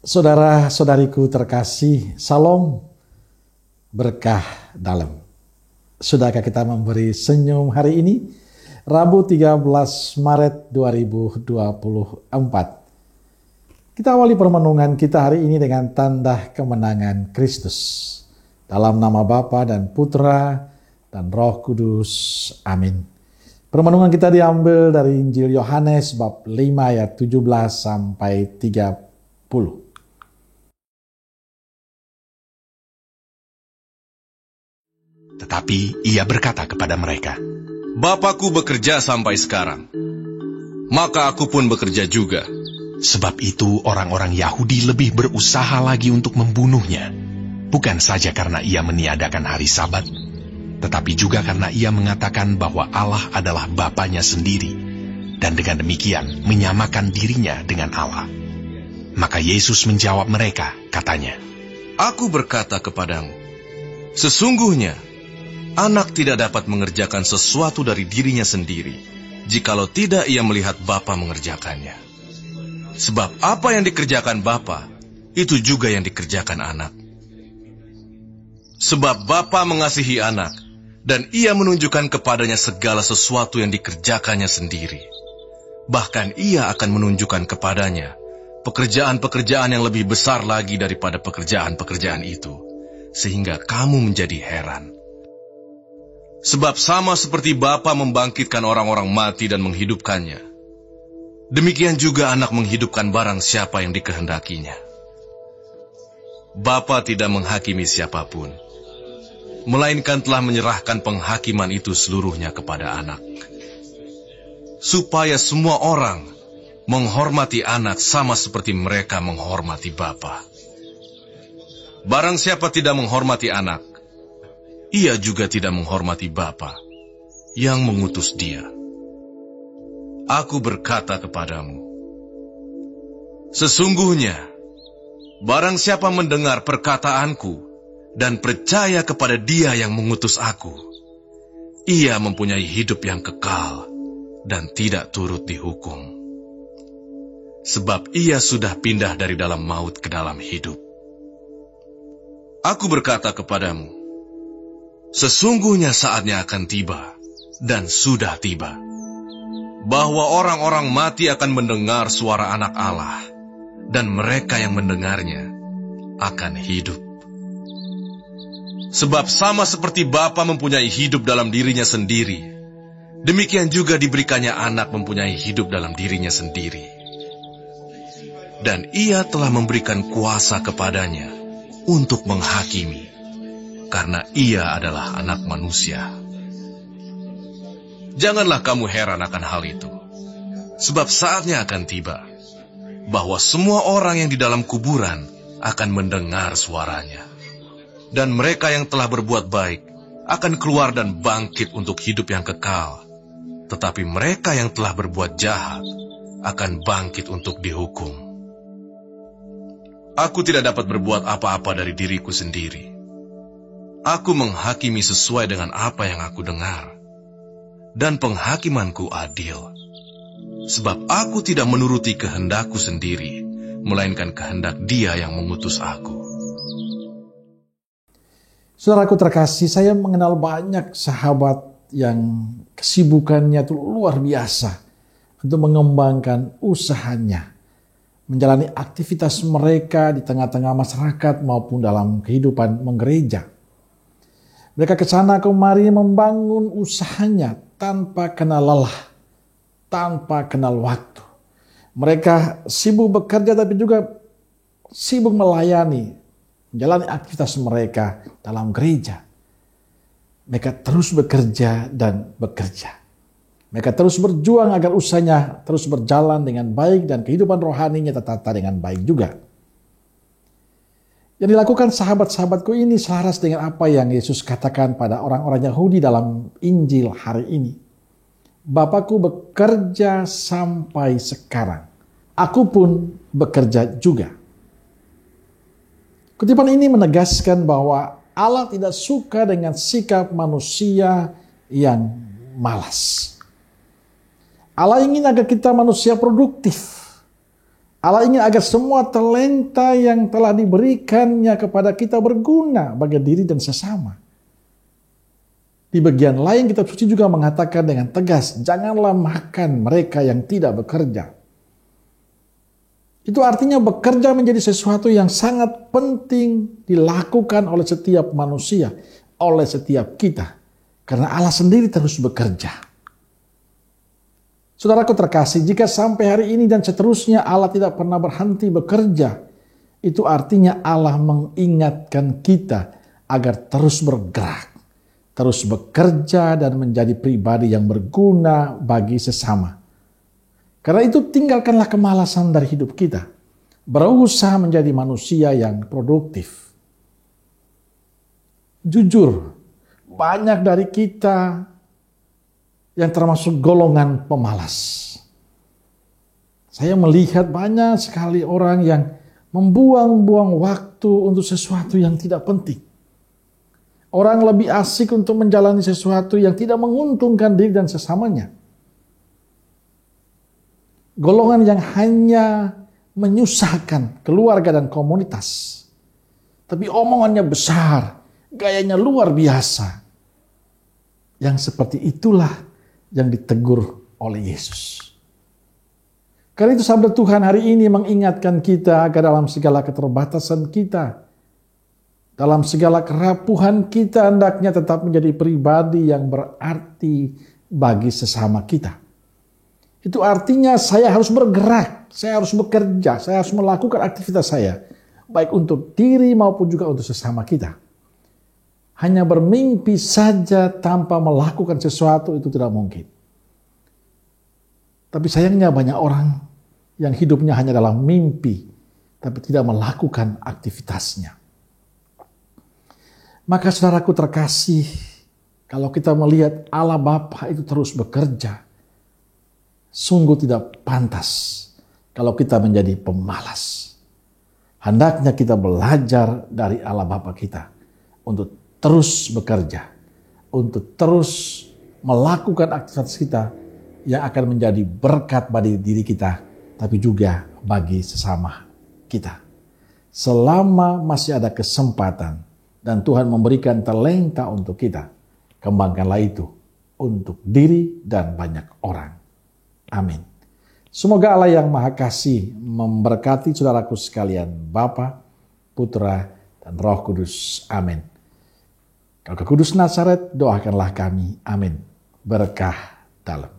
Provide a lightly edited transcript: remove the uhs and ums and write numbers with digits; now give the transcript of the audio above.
Saudara-saudariku terkasih, salam berkah dalam. Sudahkah kita memberi senyum hari ini? Rabu 13 Maret 2024. Kita awali permenungan kita hari ini dengan tanda kemenangan Kristus. Dalam nama Bapa dan Putra dan Roh Kudus. Amin. Permenungan kita diambil dari Injil Yohanes bab 5 ayat 17 sampai 30. Tetapi ia berkata kepada mereka, Bapakku bekerja sampai sekarang, maka aku pun bekerja juga. Sebab itu orang-orang Yahudi lebih berusaha lagi untuk membunuhnya, bukan saja karena ia meniadakan hari Sabat, tetapi juga karena ia mengatakan bahwa Allah adalah Bapanya sendiri, dan dengan demikian menyamakan dirinya dengan Allah. Maka Yesus menjawab mereka, katanya, Aku berkata kepadamu, sesungguhnya Anak tidak dapat mengerjakan sesuatu dari dirinya sendiri, jikalau tidak ia melihat Bapa mengerjakannya. Sebab apa yang dikerjakan Bapa, itu juga yang dikerjakan Anak. Sebab Bapa mengasihi Anak, dan ia menunjukkan kepadanya segala sesuatu yang dikerjakannya sendiri. Bahkan ia akan menunjukkan kepadanya pekerjaan-pekerjaan yang lebih besar lagi daripada pekerjaan-pekerjaan itu, sehingga kamu menjadi heran. Sebab sama seperti Bapa membangkitkan orang-orang mati dan menghidupkannya, demikian juga Anak menghidupkan barang siapa yang dikehendakinya. Bapa tidak menghakimi siapapun, melainkan telah menyerahkan penghakiman itu seluruhnya kepada Anak, supaya semua orang menghormati Anak sama seperti mereka menghormati Bapa. Barang siapa tidak menghormati Anak, ia juga tidak menghormati Bapa yang mengutus dia. Aku berkata kepadamu, sesungguhnya, barang siapa mendengar perkataanku dan percaya kepada Dia yang mengutus aku, ia mempunyai hidup yang kekal dan tidak turut dihukum. Sebab ia sudah pindah dari dalam maut ke dalam hidup. Aku berkata kepadamu, sesungguhnya saatnya akan tiba, dan sudah tiba, bahwa orang-orang mati akan mendengar suara Anak Allah, dan mereka yang mendengarnya akan hidup. Sebab sama seperti Bapa mempunyai hidup dalam dirinya sendiri, demikian juga diberikannya Anak mempunyai hidup dalam dirinya sendiri. Dan ia telah memberikan kuasa kepadanya untuk menghakimi, karena ia adalah Anak manusia. Janganlah kamu heran akan hal itu, sebab saatnya akan tiba, bahwa semua orang yang di dalam kuburan akan mendengar suaranya. Dan mereka yang telah berbuat baik akan keluar dan bangkit untuk hidup yang kekal, tetapi mereka yang telah berbuat jahat akan bangkit untuk dihukum. Aku tidak dapat berbuat apa-apa dari diriku sendiri. Aku menghakimi sesuai dengan apa yang aku dengar, dan penghakimanku adil. Sebab aku tidak menuruti kehendakku sendiri, melainkan kehendak Dia yang mengutus aku. Saudaraku terkasih, saya mengenal banyak sahabat yang kesibukannya itu luar biasa untuk mengembangkan usahanya, menjalani aktivitas mereka di tengah-tengah masyarakat maupun dalam kehidupan menggereja. Mereka ke sana kemari membangun usahanya tanpa kenal lelah, tanpa kenal waktu. Mereka sibuk bekerja tapi juga sibuk melayani, menjalani aktivitas mereka dalam gereja. Mereka terus bekerja dan bekerja. Mereka terus berjuang agar usahanya terus berjalan dengan baik dan kehidupan rohaninya tertata dengan baik juga. Yang dilakukan sahabat-sahabatku ini selaras dengan apa yang Yesus katakan pada orang-orang Yahudi dalam Injil hari ini. Bapakku bekerja sampai sekarang, aku pun bekerja juga. Kutipan ini menegaskan bahwa Allah tidak suka dengan sikap manusia yang malas. Allah ingin agar kita manusia produktif. Allah ingin agar semua talenta yang telah diberikannya kepada kita berguna bagi diri dan sesama. Di bagian lain kitab suci juga mengatakan dengan tegas, janganlah makan mereka yang tidak bekerja. Itu artinya bekerja menjadi sesuatu yang sangat penting dilakukan oleh setiap manusia, oleh setiap kita. Karena Allah sendiri terus bekerja. Saudaraku terkasih, jika sampai hari ini dan seterusnya Allah tidak pernah berhenti bekerja, itu artinya Allah mengingatkan kita agar terus bergerak, terus bekerja dan menjadi pribadi yang berguna bagi sesama. Karena itu tinggalkanlah kemalasan dari hidup kita. Berusaha menjadi manusia yang produktif. Jujur, banyak dari kita yang termasuk golongan pemalas. Saya melihat banyak sekali orang yang membuang-buang waktu untuk sesuatu yang tidak penting. Orang lebih asik untuk menjalani sesuatu yang tidak menguntungkan diri dan sesamanya. Golongan yang hanya menyusahkan keluarga dan komunitas. Tapi omongannya besar, gayanya luar biasa. Yang seperti itulah yang ditegur oleh Yesus. Karena itu sahabat Tuhan, hari ini mengingatkan kita agar dalam segala keterbatasan kita, dalam segala kerapuhan kita, hendaknya tetap menjadi pribadi yang berarti bagi sesama kita. Itu artinya saya harus bergerak, saya harus bekerja, saya harus melakukan aktivitas saya, baik untuk diri maupun juga untuk sesama kita. Hanya bermimpi saja tanpa melakukan sesuatu itu tidak mungkin. Tapi sayangnya banyak orang yang hidupnya hanya dalam mimpi, tapi tidak melakukan aktivitasnya. Maka saudaraku terkasih, kalau kita melihat Allah Bapa itu terus bekerja, sungguh tidak pantas kalau kita menjadi pemalas. Hendaknya kita belajar dari Allah Bapa kita untuk terus bekerja, untuk terus melakukan aktivitas kita yang akan menjadi berkat bagi diri kita, tapi juga bagi sesama kita. Selama masih ada kesempatan dan Tuhan memberikan talenta untuk kita, kembangkanlah itu untuk diri dan banyak orang. Amin. Semoga Allah yang Maha Kasih memberkati saudaraku sekalian, Bapa, Putra, dan Roh Kudus. Amin. Roh Kudus Nazaret, doakanlah kami. Amin. Berkah dalam.